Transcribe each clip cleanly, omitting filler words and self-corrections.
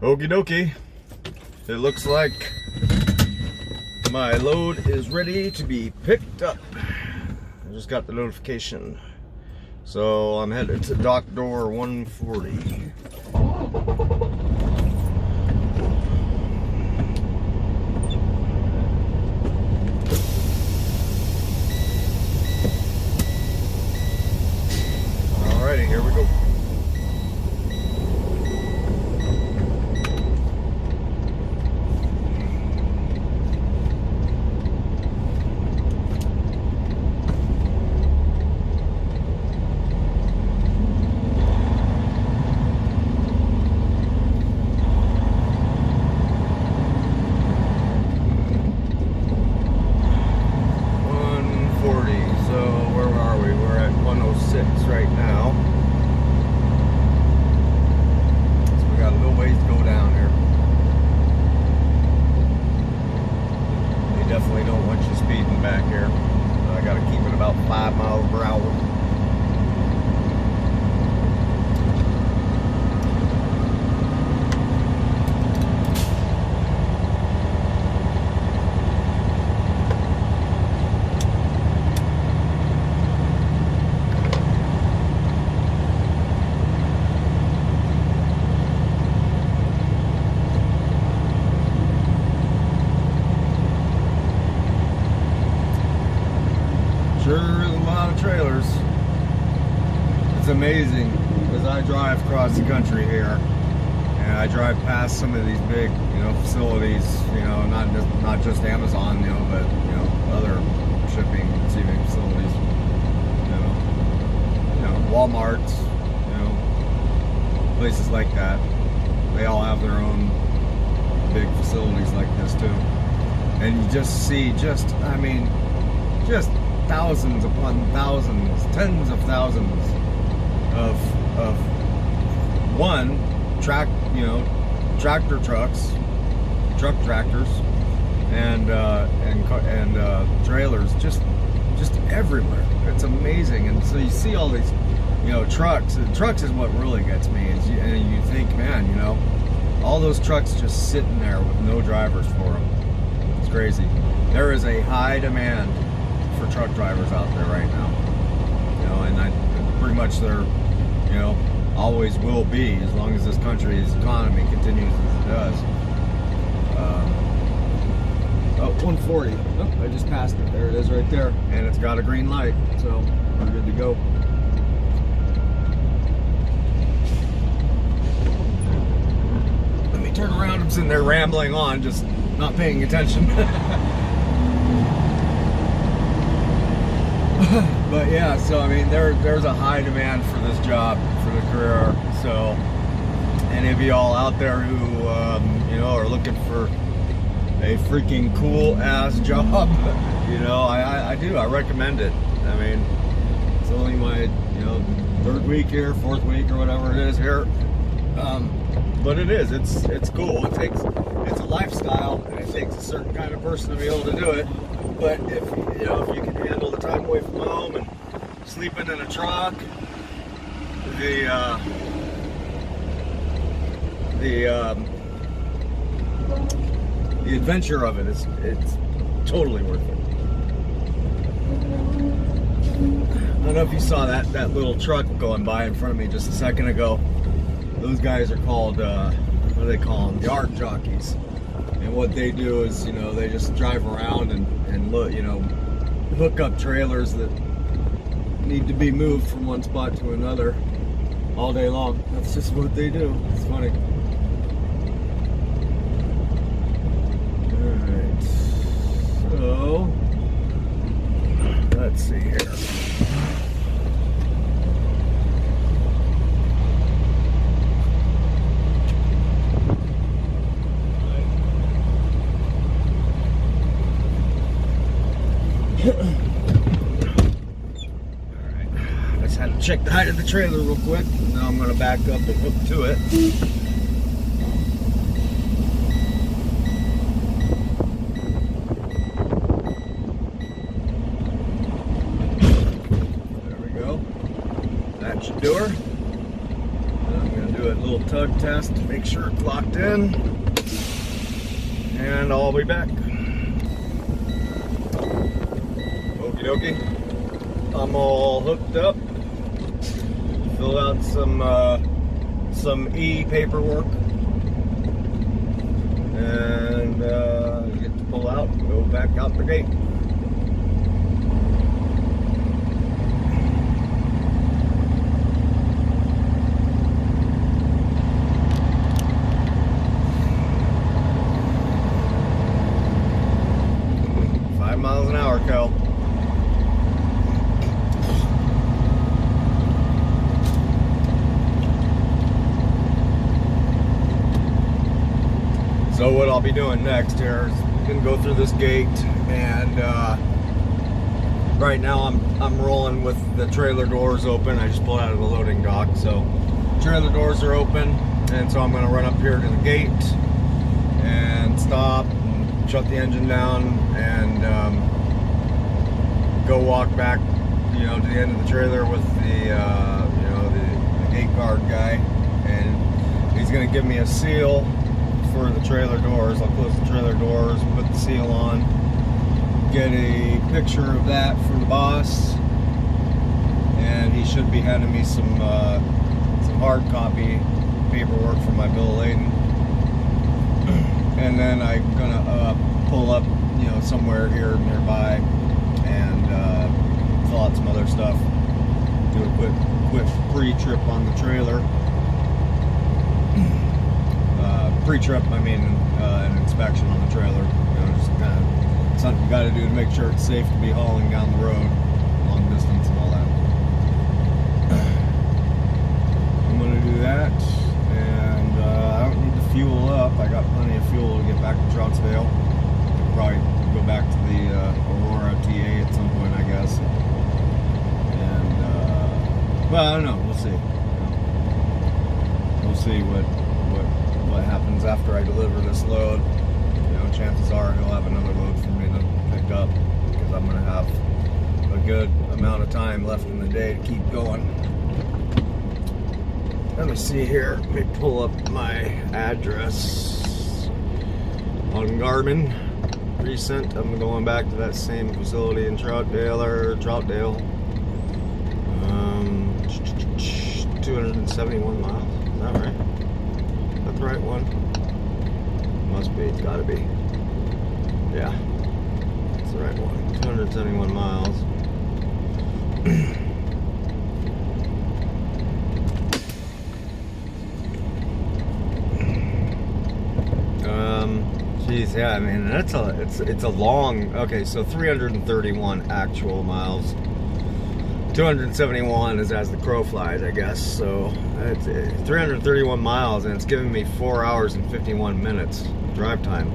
Okie dokie. It looks like my load is ready to be picked up. I just got the notification. So I'm headed to dock door 140. Alrighty, here we go. Right now. So we got a little ways to go down here. They definitely don't want you speeding back here. So I got to keep it about 5 miles per hour. Sure is a lot of trailers. It's amazing because I drive across the country here and I drive past some of these big, facilities, not just Amazon, but other shipping and receiving facilities, Walmarts, places like that. They all have their own big facilities like this too. And you just see just thousands upon thousands, tens of thousands of tractor trucks, tractors, and trailers just everywhere. It's amazing. And so you see all these, trucks. And trucks is what really gets me. And you think, man, all those trucks just sitting there with no drivers for them. It's crazy. There is a high demand for truck drivers out there right now, and pretty much there, always will be as long as this country's economy continues as it does. 140. Oh, I just passed it. There it is, right there, and it's got a green light, so we're good to go. Let me turn around. I'm sitting there rambling on, just not paying attention. But yeah, so there's a high demand for this job, for the career. So any of y'all out there who are looking for a freaking cool ass job, I recommend it. It's only my third week here, fourth week or whatever it is here, but it's cool. It's a lifestyle, and it takes a certain kind of person to be able to do it. But if you can handle the time away from home and sleeping in a truck, the adventure of it's totally worth it. I don't know if you saw that little truck going by in front of me just a second ago. Those guys are called what do they call them? Yard jockeys. And what they do is, they just drive around and look, hook up trailers that need to be moved from one spot to another all day long. That's just what they do. It's funny. Alright. So, let's see here. Alright, I just had to check the height of the trailer real quick. Now I'm going to back up and hook to it. There we go. That should do her. I'm going to do a little tug test to make sure it's locked in, and I'll be back. Okie dokie. I'm all hooked up. Fill out some e-paperwork, and get to pull out and go back out the gate. Miles an hour, Kel. So what I'll be doing next here is gonna go through this gate, and right now I'm rolling with the trailer doors open. I just pulled out of the loading dock, so trailer doors are open, and so I'm gonna run up here to the gate and stop, shut the engine down, and go walk back, to the end of the trailer with the gate guard guy, and he's gonna give me a seal for the trailer doors. I'll close the trailer doors, put the seal on, get a picture of that from the boss, and he should be handing me some hard copy paperwork for my bill of lading. And then I'm gonna pull up, somewhere here nearby and fill out some other stuff. Do a quick pre-trip on the trailer. Pre-trip, I mean, an inspection on the trailer. Just kind of something you got to do to make sure it's safe to be hauling down the road, long distance and all that. I'm gonna do that, and I don't need to fuel up. I got plenty of fuel to get back to Trouttsville. Probably go back to the Aurora TA at some point, I guess. And well, I don't know. We'll see. We'll see what happens after I deliver this load. Chances are he'll have another load for me to pick up, because I'm gonna have a good amount of time left in the day to keep going. Let me see here. Let me pull up my address on Garmin. Recent. I'm going back to that same facility in Troutdale. 271 miles. Is that right? Is that the right one? Must be. It's gotta be. Yeah. That's the right one. 271 miles. Geez, yeah, I mean, it's a long, okay, so 331 actual miles. 271 is as the crow flies, I guess. So it's 331 miles, and it's giving me 4 hours and 51 minutes drive time,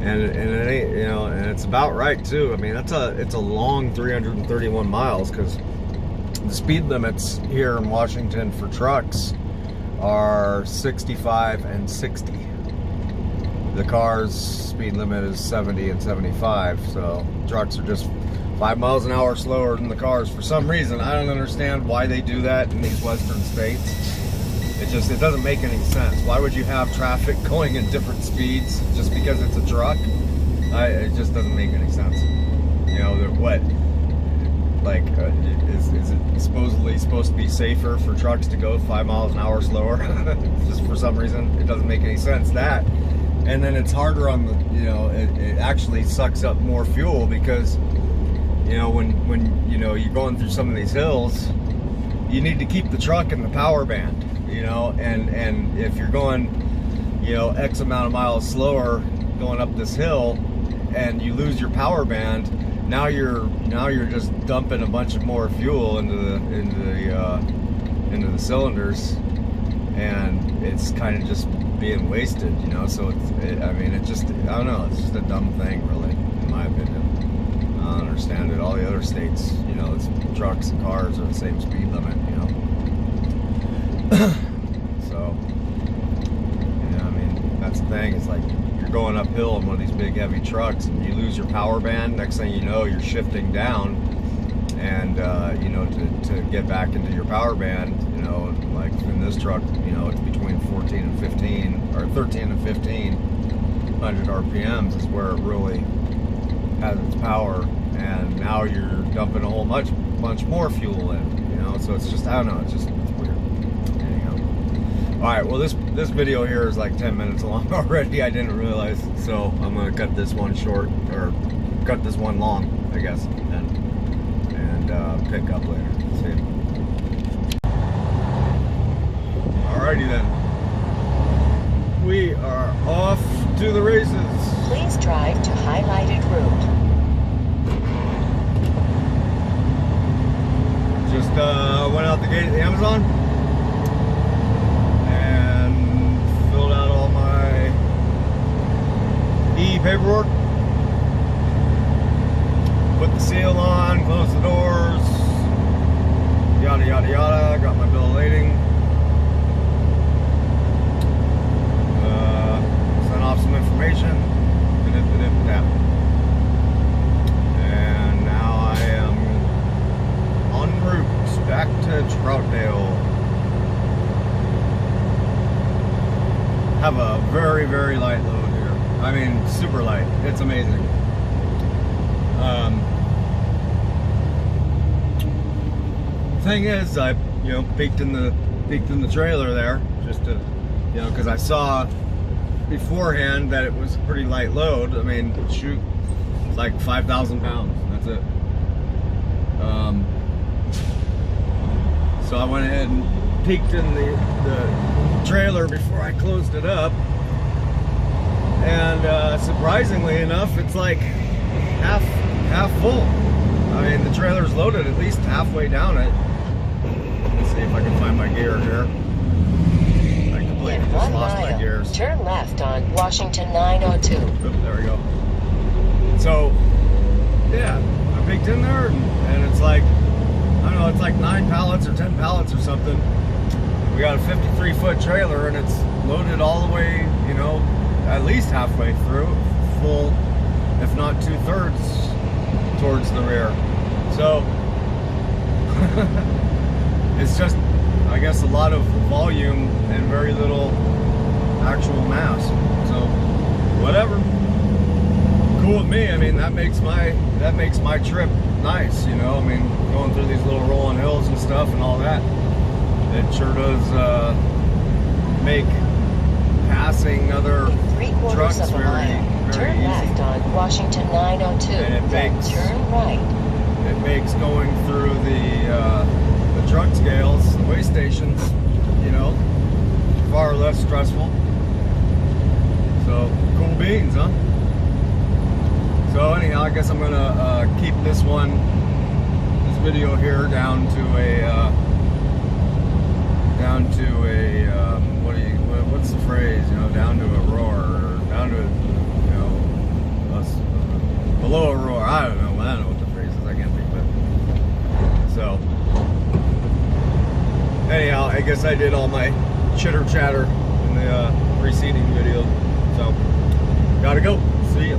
and it ain't, and it's about right too. I mean, it's a long 331 miles, because the speed limits here in Washington for trucks are 65 and 60. The car's speed limit is 70 and 75, so trucks are just 5 miles an hour slower than the cars for some reason. I don't understand why they do that in these western states. It doesn't make any sense. Why would you have traffic going at different speeds just because it's a truck? It just doesn't make any sense. What? Like, is it supposedly supposed to be safer for trucks to go 5 miles an hour slower? Just for some reason, it doesn't make any sense. That, and then it's harder on the, it actually sucks up more fuel, because when you're going through some of these hills, you need to keep the truck in the power band, and if you're going, X amount of miles slower going up this hill, and you lose your power band, now you're just dumping a bunch of more fuel into the cylinders, and it's kind of just being wasted, so I don't know, it's just a dumb thing, really, in my opinion. I don't understand it. All the other states, it's trucks and cars are the same speed limit, So, I mean, that's the thing. It's like you're going uphill in one of these big heavy trucks, and you lose your power band. Next thing you know, you're shifting down, and to get back into your power band, know, like in this truck, you know, it's between 14 and 15 or 13 and 1500 RPMs is where it really has its power, and now you're dumping a whole bunch more fuel in, you know, so it's just, I don't know, it's weird. Anyhow. All right, well, this video here is like 10 minutes long already. I didn't realize, so I'm gonna cut this one short, or cut this one long, I guess, and pick up later. See you. Alrighty then. We are off to the races. Please drive to highlighted route. Just went out the gate at the Amazon and filled out all my paperwork. Put the seal on, closed the doors, yada yada yada. Got my bill of lading. Sent off some information. And now I am en route back to Troutdale. Have a very, very light load here. I mean, super light. It's amazing. Thing is, I peeked in the trailer there just to, because I saw beforehand that it was a pretty light load. I mean, shoot, it's like 5,000 pounds. That's it. So I went ahead and peeked in the trailer before I closed it up, and surprisingly enough, it's like half full. I mean, the trailer's loaded at least halfway down it. Let's see if I can find my gear here. I completely just lost my gears. Turn left on Washington 902. Oop, there we go. So, yeah, I peeked in there, and it's like, I don't know, it's like 9 pallets or 10 pallets or something. We got a 53-foot trailer, and it's loaded all the way, at least halfway through, full, if not 2/3 towards the rear. So, it's just, I guess, a lot of volume and very little actual mass. So, whatever. Cool with me. I mean, that makes my trip nice, I mean, going through these little rolling hills and stuff and all that. It sure does make passing other trucks very turn easy. left on Washington 902. And it then makes, turn right. It makes going through the truck scales, the weigh stations, far less stressful. So, cool beans, huh? So anyhow, I guess I'm gonna keep this video here down to a what's the phrase? Down to a roar, or down to below a roar. I don't know what the phrase is. I can't think of it. So anyhow, I guess I did all my chitter chatter in the preceding video. So gotta go. See ya.